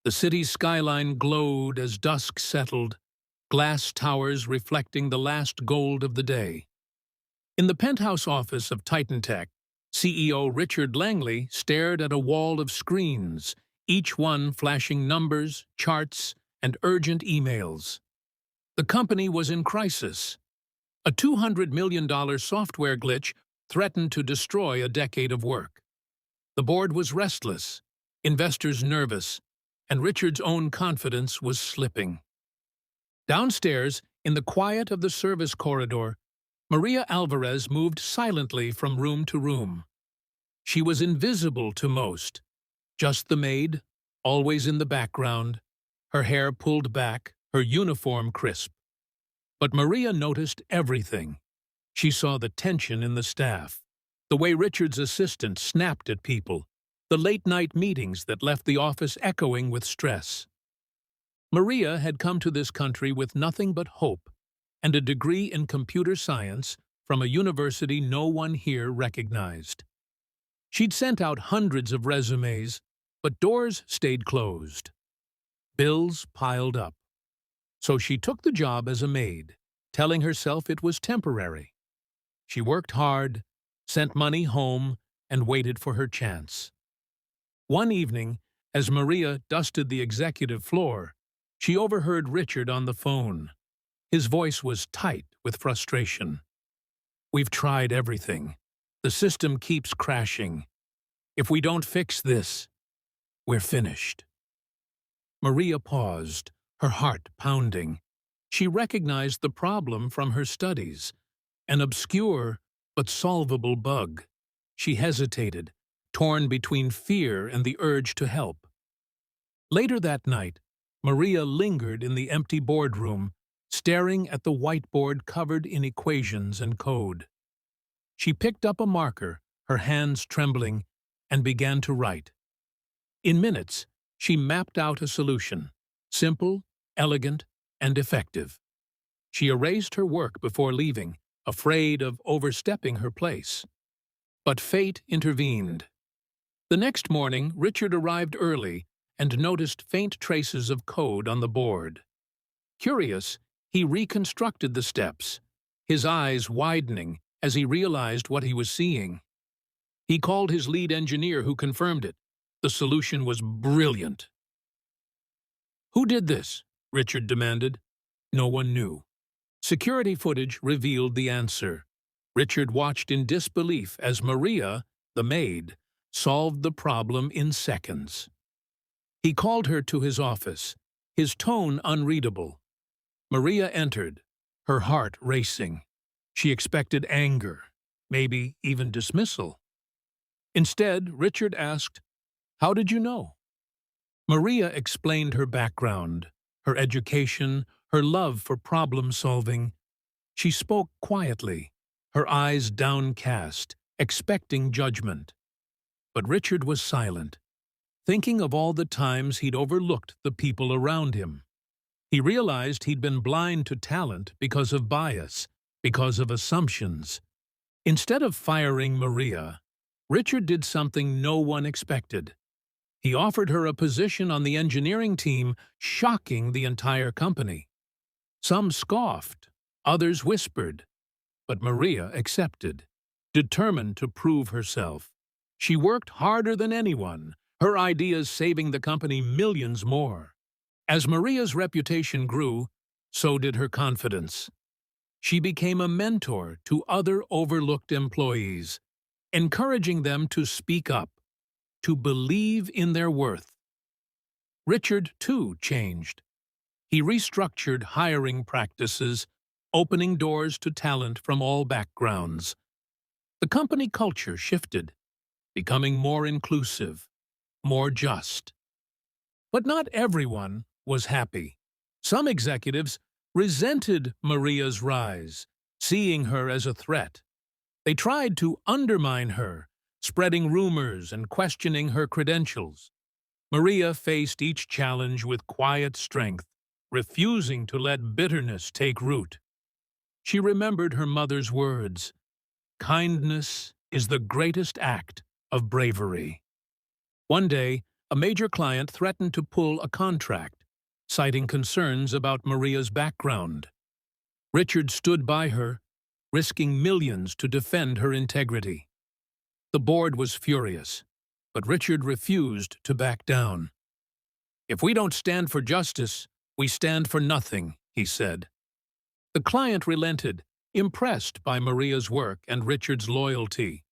The city's skyline glowed as dusk settled, glass towers reflecting the last gold of the day. In the penthouse office of Titan Tech, CEO Richard Langley stared at a wall of screens, each one flashing numbers, charts, and urgent emails. The company was in crisis. A $200 million software glitch threatened to destroy a decade of work. The board was restless, investors nervous, and Richard's own confidence was slipping. Downstairs, in the quiet of the service corridor, Maria Alvarez moved silently from room to room. She was invisible to most, just the maid, always in the background, her hair pulled back, her uniform crisp. But Maria noticed everything. She saw the tension in the staff, the way Richard's assistant snapped at people, the late-night meetings that left the office echoing with stress. Maria had come to this country with nothing but hope and a degree in computer science from a university no one here recognized. She'd sent out hundreds of resumes, but doors stayed closed. Bills piled up. So she took the job as a maid, telling herself it was temporary. She worked hard, sent money home, and waited for her chance. One evening, as Maria dusted the executive floor, she overheard Richard on the phone. His voice was tight with frustration. "We've tried everything. The system keeps crashing. If we don't fix this, we're finished." Maria paused, her heart pounding. She recognized the problem from her studies, an obscure but solvable bug. She hesitated, torn between fear and the urge to help. Later that night, Maria lingered in the empty boardroom, staring at the whiteboard covered in equations and code. She picked up a marker, her hands trembling, and began to write. In minutes, she mapped out a solution, simple, elegant, and effective. She erased her work before leaving, afraid of overstepping her place. But fate intervened. The next morning, Richard arrived early and noticed faint traces of code on the board. Curious, he reconstructed the steps, his eyes widening as he realized what he was seeing. He called his lead engineer, who confirmed it. The solution was brilliant. "Who did this?" Richard demanded. No one knew. Security footage revealed the answer. Richard watched in disbelief as Maria, the maid, solved the problem in seconds. He called her to his office, his tone unreadable. Maria entered, her heart racing. She expected anger, maybe even dismissal. Instead, Richard asked, "How did you know?" Maria explained her background, her education, her love for problem-solving. She spoke quietly, her eyes downcast, expecting judgment. But Richard was silent, thinking of all the times he'd overlooked the people around him. He realized he'd been blind to talent because of bias, because of assumptions. Instead of firing Maria, Richard did something no one expected. He offered her a position on the engineering team, shocking the entire company. Some scoffed, others whispered, but Maria accepted, determined to prove herself. She worked harder than anyone, her ideas saving the company millions more. As Maria's reputation grew, so did her confidence. She became a mentor to other overlooked employees, encouraging them to speak up, to believe in their worth. Richard, too, changed. He restructured hiring practices, opening doors to talent from all backgrounds. The company culture shifted, becoming more inclusive, more just. But not everyone was happy. Some executives resented Maria's rise, seeing her as a threat. They tried to undermine her, spreading rumors and questioning her credentials. Maria faced each challenge with quiet strength, refusing to let bitterness take root. She remembered her mother's words, "Kindness is the greatest act of bravery." One day, a major client threatened to pull a contract, citing concerns about Maria's background. Richard stood by her, risking millions to defend her integrity. The board was furious, but Richard refused to back down. "If we don't stand for justice, we stand for nothing," he said. The client relented, impressed by Maria's work and Richard's loyalty.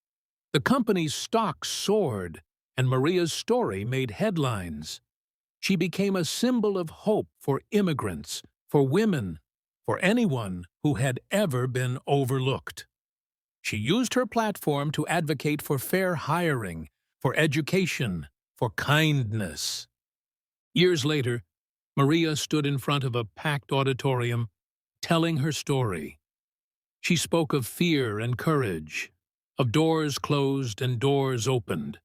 The company's stock soared, and Maria's story made headlines. She became a symbol of hope for immigrants, for women, for anyone who had ever been overlooked. She used her platform to advocate for fair hiring, for education, for kindness. Years later, Maria stood in front of a packed auditorium, telling her story. She spoke of fear and courage, of doors closed and doors opened.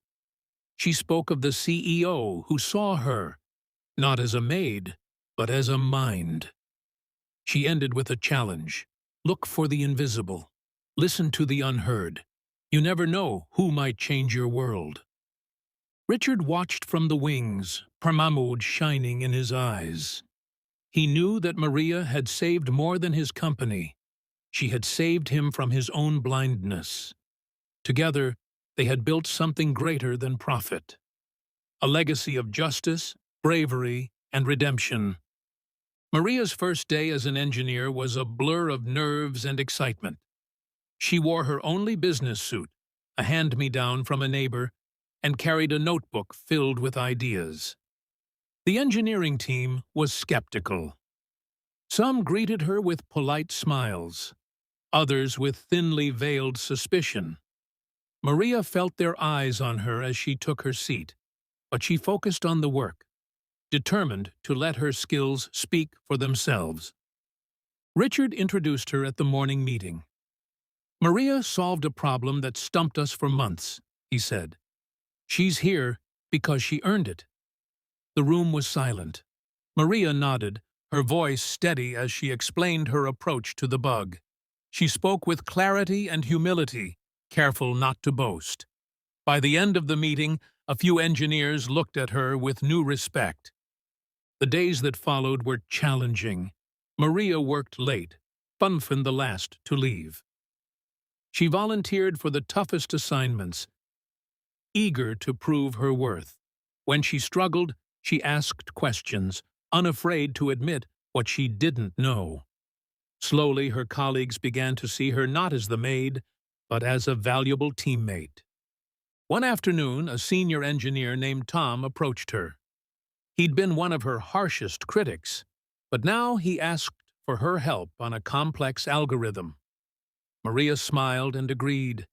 She spoke of the CEO who saw her, not as a maid, but as a mind. She ended with a challenge. Look for the invisible. Listen to the unheard. You never know who might change your world. Richard watched from the wings, Mahmoud shining in his eyes. He knew that Maria had saved more than his company. She had saved him from his own blindness. Together, they had built something greater than profit. A legacy of justice, bravery, and redemption. Maria's first day as an engineer was a blur of nerves and excitement. She wore her only business suit, a hand-me-down from a neighbor, and carried a notebook filled with ideas. The engineering team was skeptical. Some greeted her with polite smiles, others with thinly veiled suspicion. Maria felt their eyes on her as she took her seat, but she focused on the work, determined to let her skills speak for themselves. Richard introduced her at the morning meeting. "Maria solved a problem that stumped us for months," he said. "She's here because she earned it." The room was silent. Maria nodded, her voice steady as she explained her approach to the bug. She spoke with clarity and humility, careful not to boast. By the end of the meeting, a few engineers looked at her with new respect. The days that followed were challenging. Maria worked late, often the last to leave. She volunteered for the toughest assignments, eager to prove her worth. When she struggled, she asked questions, unafraid to admit what she didn't know. Slowly, her colleagues began to see her not as the maid, but as a valuable teammate. One afternoon, a senior engineer named Tom approached her. He'd been one of her harshest critics, but now he asked for her help on a complex algorithm. Maria smiled and agreed.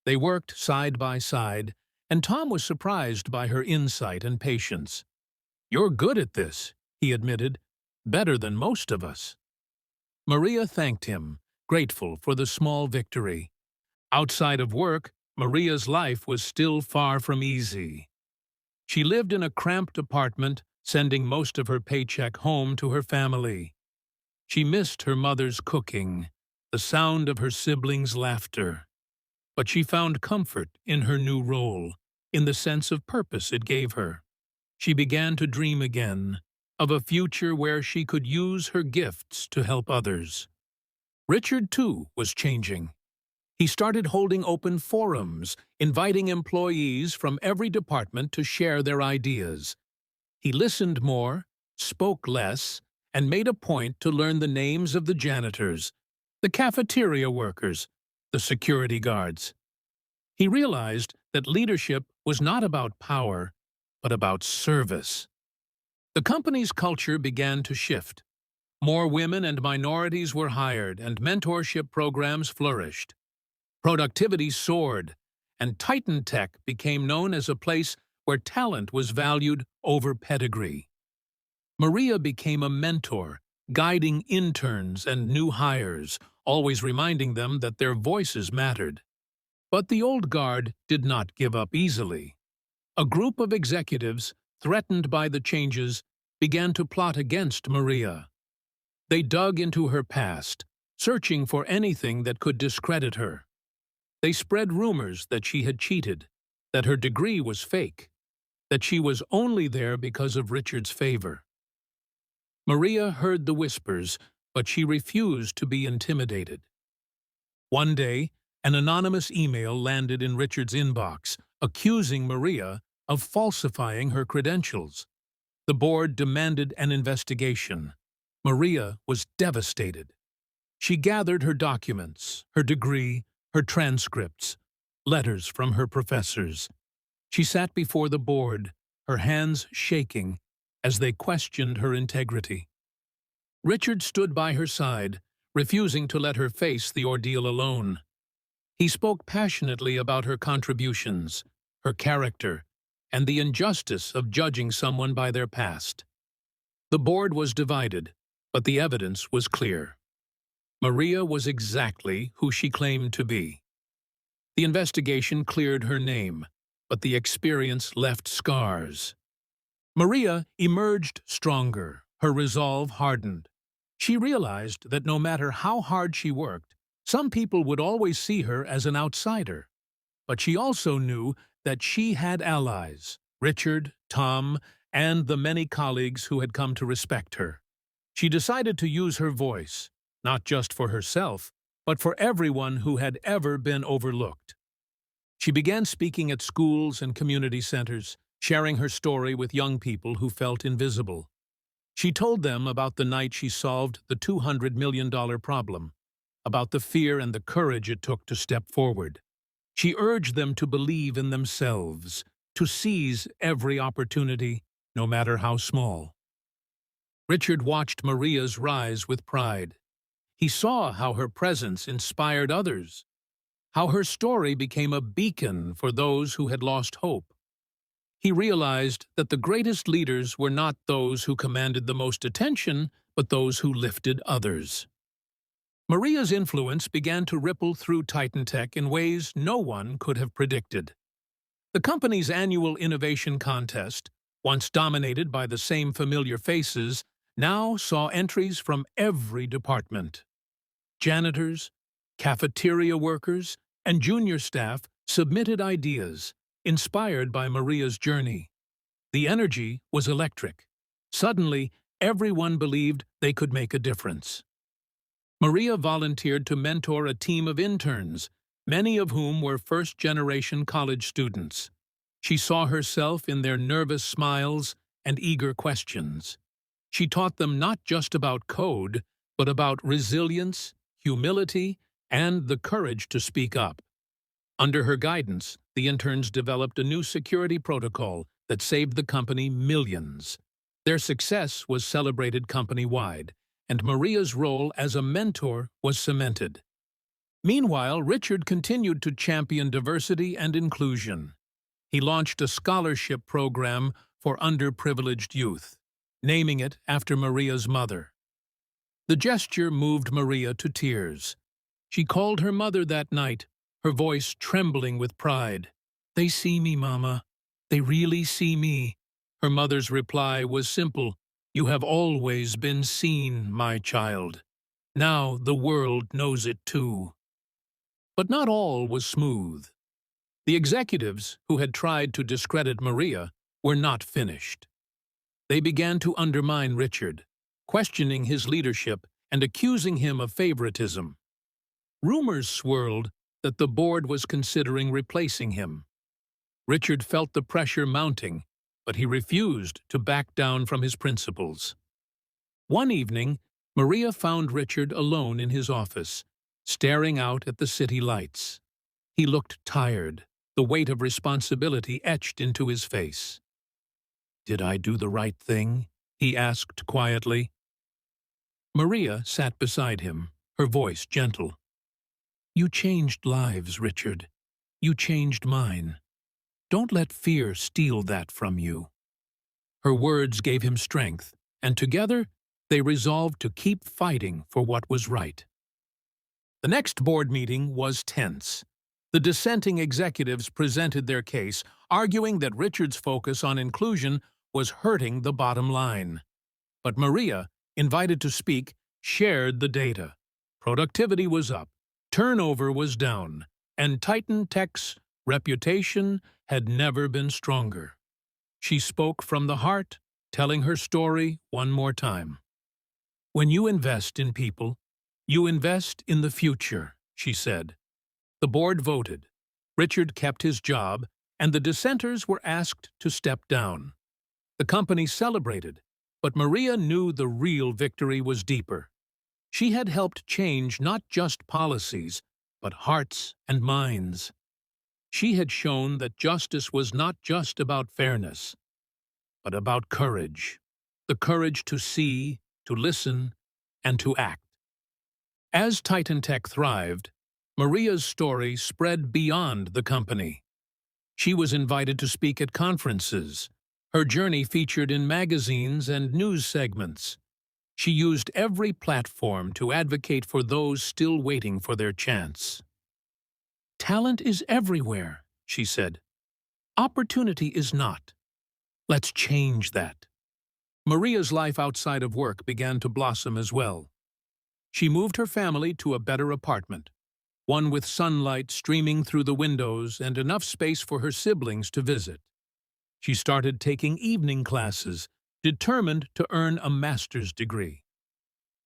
They worked side by side, and Tom was surprised by her insight and patience. "You're good at this," he admitted, "better than most of us." Maria thanked him, grateful for the small victory. Outside of work, Maria's life was still far from easy. She lived in a cramped apartment, sending most of her paycheck home to her family. She missed her mother's cooking, the sound of her siblings' laughter. But she found comfort in her new role, in the sense of purpose it gave her. She began to dream again, of a future where she could use her gifts to help others. Richard, too, was changing. He started holding open forums, inviting employees from every department to share their ideas. He listened more, spoke less, and made a point to learn the names of the janitors, the cafeteria workers, the security guards. He realized that leadership was not about power, but about service. The company's culture began to shift. More women and minorities were hired, and mentorship programs flourished. Productivity soared, and Titan Tech became known as a place where talent was valued over pedigree. Maria became a mentor, guiding interns and new hires, always reminding them that their voices mattered. But the old guard did not give up easily. A group of executives, threatened by the changes, began to plot against Maria. They dug into her past, searching for anything that could discredit her. They spread rumors that she had cheated, that her degree was fake. that she was only there because of Richard's favor. Maria heard the whispers, but she refused to be intimidated. One day, an anonymous email landed in Richard's inbox, accusing Maria of falsifying her credentials. The board demanded an investigation. Maria was devastated. She gathered her documents, her degree, her transcripts, letters from her professors. She sat before the board, her hands shaking as they questioned her integrity. Richard stood by her side, refusing to let her face the ordeal alone. He spoke passionately about her contributions, her character, and the injustice of judging someone by their past. The board was divided, but the evidence was clear. Maria was exactly who she claimed to be. The investigation cleared her name, but the experience left scars. Maria emerged stronger, her resolve hardened. She realized that no matter how hard she worked, some people would always see her as an outsider. But she also knew that she had allies, Richard, Tom, and the many colleagues who had come to respect her. She decided to use her voice, not just for herself, but for everyone who had ever been overlooked. She began speaking at schools and community centers, sharing her story with young people who felt invisible. She told them about the night she solved the $200 million problem, about the fear and the courage it took to step forward. She urged them to believe in themselves, to seize every opportunity, no matter how small. Richard watched Maria's rise with pride. He saw how her presence inspired others, how her story became a beacon for those who had lost hope. He realized that the greatest leaders were not those who commanded the most attention, but those who lifted others. Maria's influence began to ripple through TitanTech in ways no one could have predicted. The company's annual innovation contest, once dominated by the same familiar faces, now saw entries from every department. Janitors, cafeteria workers, and junior staff submitted ideas, inspired by Maria's journey. The energy was electric. Suddenly, everyone believed they could make a difference. Maria volunteered to mentor a team of interns, many of whom were first-generation college students. She saw herself in their nervous smiles and eager questions. She taught them not just about code, but about resilience, humility, and the courage to speak up. Under her guidance, the interns developed a new security protocol that saved the company millions. Their success was celebrated company-wide, and Maria's role as a mentor was cemented. Meanwhile, Richard continued to champion diversity and inclusion. He launched a scholarship program for underprivileged youth, naming it after Maria's mother. The gesture moved Maria to tears. She called her mother that night, her voice trembling with pride. "They see me, Mama. They really see me." Her mother's reply was simple. "You have always been seen, my child. Now the world knows it too." But not all was smooth. The executives who had tried to discredit Maria were not finished. They began to undermine Richard, questioning his leadership and accusing him of favoritism. Rumors swirled that the board was considering replacing him. Richard felt the pressure mounting, but he refused to back down from his principles. One evening, Maria found Richard alone in his office, staring out at the city lights. He looked tired, the weight of responsibility etched into his face. "Did I do the right thing?" he asked quietly. Maria sat beside him, her voice gentle. "You changed lives, Richard. You changed mine. Don't let fear steal that from you." Her words gave him strength, and together they resolved to keep fighting for what was right. The next board meeting was tense. The dissenting executives presented their case, arguing that Richard's focus on inclusion was hurting the bottom line. But Maria, invited to speak, shared the data. Productivity was up, turnover was down, and TitanTech's reputation had never been stronger. She spoke from the heart, telling her story one more time. "When you invest in people, you invest in the future," she said. The board voted. Richard kept his job, and the dissenters were asked to step down. The company celebrated, but Maria knew the real victory was deeper. She had helped change not just policies, but hearts and minds. She had shown that justice was not just about fairness, but about courage. The courage to see, to listen, and to act. As Titan Tech thrived, Maria's story spread beyond the company. She was invited to speak at conferences. Her journey featured in magazines and news segments. She used every platform to advocate for those still waiting for their chance. "Talent is everywhere," she said. "Opportunity is not. Let's change that." Maria's life outside of work began to blossom as well. She moved her family to a better apartment, one with sunlight streaming through the windows and enough space for her siblings to visit. She started taking evening classes, determined to earn a master's degree.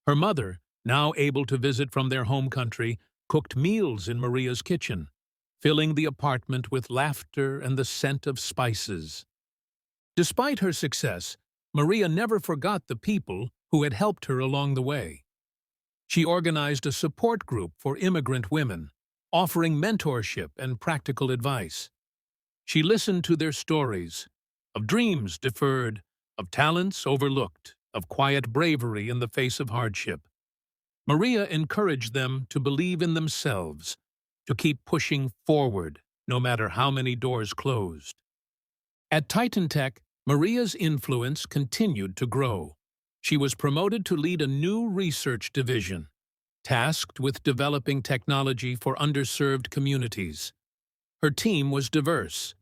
Her mother, now able to visit from their home country, cooked meals in Maria's kitchen, filling the apartment with laughter and the scent of spices. Despite her success, Maria never forgot the people who had helped her along the way. She organized a support group for immigrant women, offering mentorship and practical advice. She listened to their stories, of dreams deferred, of talents overlooked, of quiet bravery in the face of hardship. Maria encouraged them to believe in themselves, to keep pushing forward, no matter how many doors closed. At Titan Tech, Maria's influence continued to grow. She was promoted to lead a new research division, tasked with developing technology for underserved communities. Her team was diverse,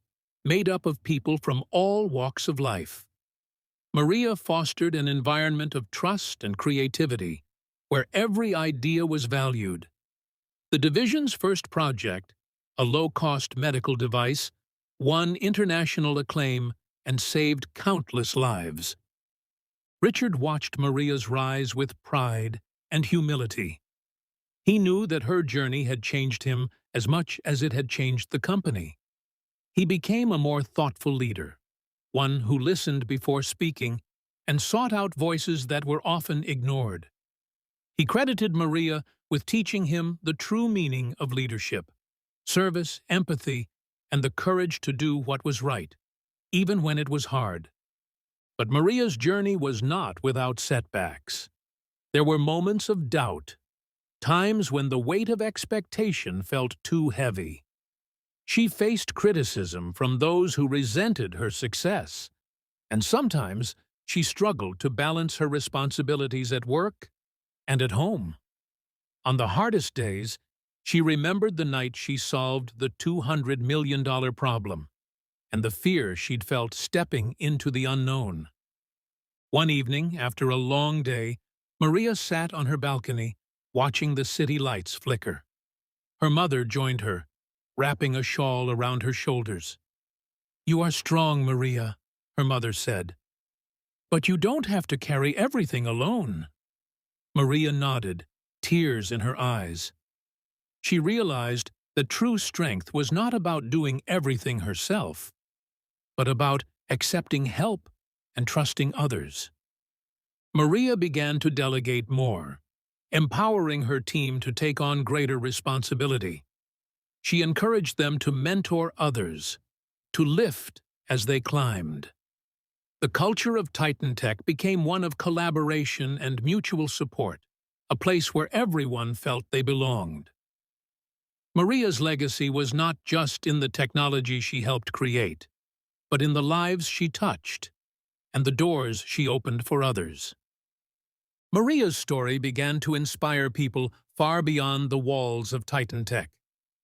made up of people from all walks of life. Maria fostered an environment of trust and creativity, where every idea was valued. The division's first project, a low-cost medical device, won international acclaim and saved countless lives. Richard watched Maria's rise with pride and humility. He knew that her journey had changed him as much as it had changed the company. He became a more thoughtful leader, one who listened before speaking and sought out voices that were often ignored. He credited Maria with teaching him the true meaning of leadership: service, empathy, and the courage to do what was right, even when it was hard. But Maria's journey was not without setbacks. There were moments of doubt, times when the weight of expectation felt too heavy. She faced criticism from those who resented her success, and sometimes she struggled to balance her responsibilities at work and at home. On the hardest days, she remembered the night she solved the $200 million problem and the fear she'd felt stepping into the unknown. One evening, after a long day, Maria sat on her balcony, watching the city lights flicker. Her mother joined her, wrapping a shawl around her shoulders. "You are strong, Maria," her mother said. "But you don't have to carry everything alone." Maria nodded, tears in her eyes. She realized that true strength was not about doing everything herself, but about accepting help and trusting others. Maria began to delegate more, empowering her team to take on greater responsibility. She encouraged them to mentor others, to lift as they climbed. The culture of Titan Tech became one of collaboration and mutual support, a place where everyone felt they belonged. Maria's legacy was not just in the technology she helped create, but in the lives she touched and the doors she opened for others. Maria's story began to inspire people far beyond the walls of Titan Tech.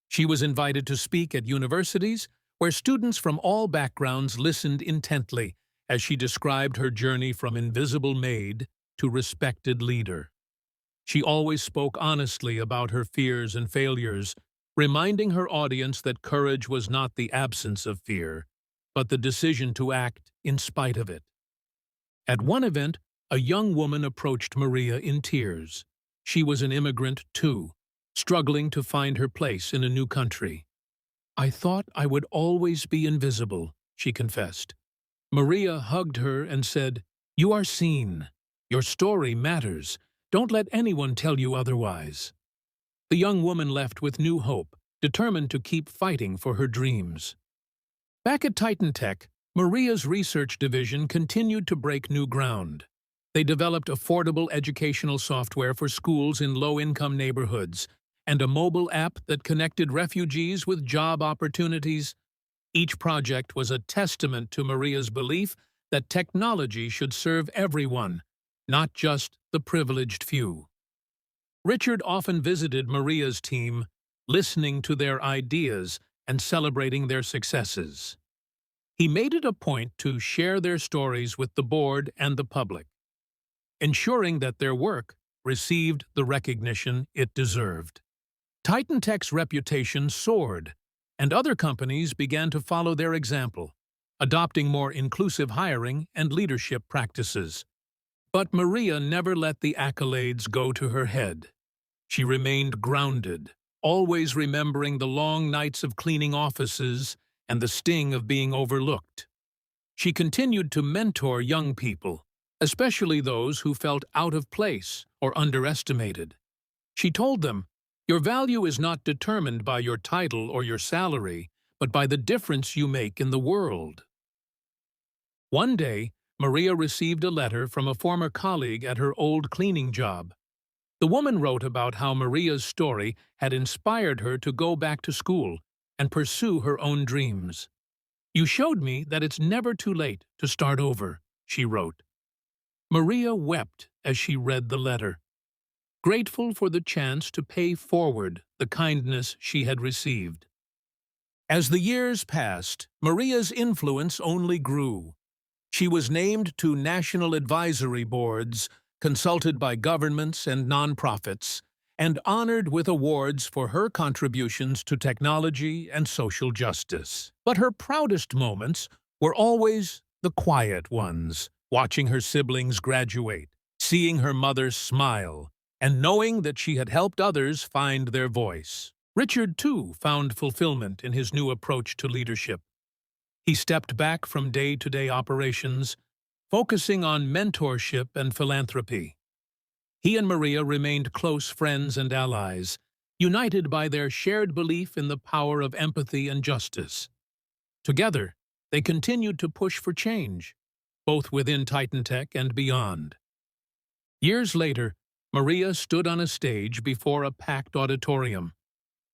She was invited to speak at universities, where students from all backgrounds listened intently as she described her journey from invisible maid to respected leader. She always spoke honestly about her fears and failures, reminding her audience that courage was not the absence of fear, but the decision to act in spite of it. At one event, a young woman approached Maria in tears. She was an immigrant, too, struggling to find her place in a new country. "I thought I would always be invisible," she confessed. Maria hugged her and said, "You are seen. Your story matters. Don't let anyone tell you otherwise." The young woman left with new hope, determined to keep fighting for her dreams. Back at Titan Tech, Maria's research division continued to break new ground. They developed affordable educational software for schools in low-income neighborhoods and a mobile app that connected refugees with job opportunities. Each project was a testament to Maria's belief that technology should serve everyone, not just the privileged few. Richard often visited Maria's team, listening to their ideas and celebrating their successes. He made it a point to share their stories with the board and the public, ensuring that their work received the recognition it deserved. Titan Tech's reputation soared, and other companies began to follow their example, adopting more inclusive hiring and leadership practices. But Maria never let the accolades go to her head. She remained grounded, always remembering the long nights of cleaning offices and the sting of being overlooked. She continued to mentor young people, especially those who felt out of place or underestimated. She told them, "Your value is not determined by your title or your salary, but by the difference you make in the world." One day, Maria received a letter from a former colleague at her old cleaning job. The woman wrote about how Maria's story had inspired her to go back to school and pursue her own dreams. "You showed me that it's never too late to start over," she wrote. Maria wept as she read the letter, grateful for the chance to pay forward the kindness she had received. As the years passed, Maria's influence only grew. She was named to national advisory boards, consulted by governments and nonprofits, and honored with awards for her contributions to technology and social justice. But her proudest moments were always the quiet ones, watching her siblings graduate, seeing her mother smile, and knowing that she had helped others find their voice. Richard, too, found fulfillment in his new approach to leadership. He stepped back from day-to-day operations, focusing on mentorship and philanthropy. He and Maria remained close friends and allies, united by their shared belief in the power of empathy and justice. Together, they continued to push for change, both within Titan Tech and beyond. Years later, Maria stood on a stage before a packed auditorium,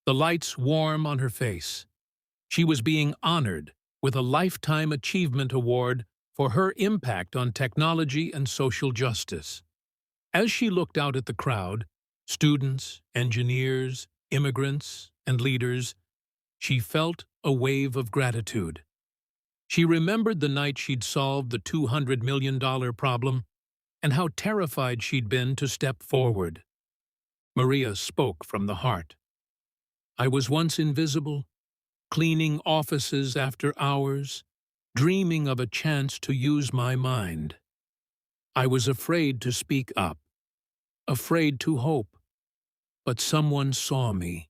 the lights warm on her face. She was being honored with a Lifetime Achievement Award for her impact on technology and social justice. As she looked out at the crowd, students, engineers, immigrants, and leaders, she felt a wave of gratitude. She remembered the night she'd solved the $200 million problem and how terrified she'd been to step forward. Maria spoke from the heart. "I was once invisible, cleaning offices after hours, dreaming of a chance to use my mind. I was afraid to speak up, afraid to hope, but someone saw me,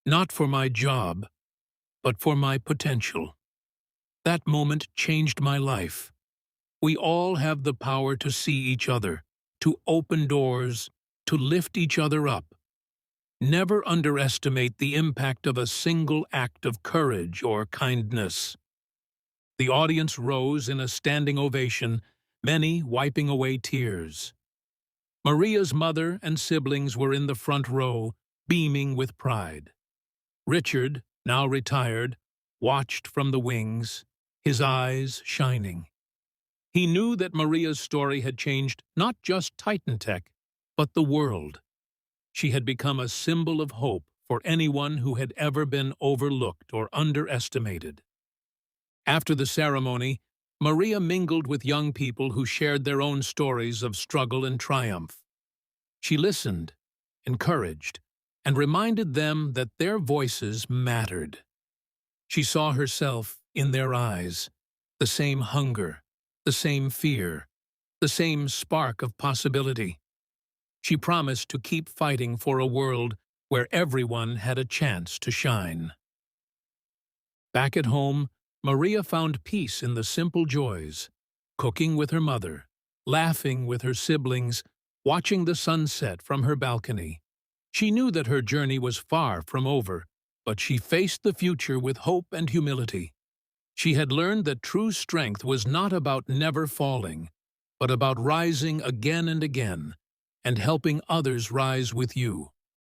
not for my job, but for my potential. That moment changed my life. We all have the power to see each other, to open doors, to lift each other up. Never underestimate the impact of a single act of courage or kindness." The audience rose in a standing ovation, many wiping away tears. Maria's mother and siblings were in the front row, beaming with pride. Richard, now retired, watched from the wings, his eyes shining. He knew that Maria's story had changed not just Titan Tech, but the world. She had become a symbol of hope for anyone who had ever been overlooked or underestimated. After the ceremony, Maria mingled with young people who shared their own stories of struggle and triumph. She listened, encouraged, and reminded them that their voices mattered. She saw herself in their eyes, the same hunger, the same fear, the same spark of possibility. She promised to keep fighting for a world where everyone had a chance to shine. Back at home, Maria found peace in the simple joys, cooking with her mother, laughing with her siblings, watching the sunset from her balcony. She knew that her journey was far from over, but she faced the future with hope and humility. She had learned that true strength was not about never falling, but about rising again and again, and helping others rise with you.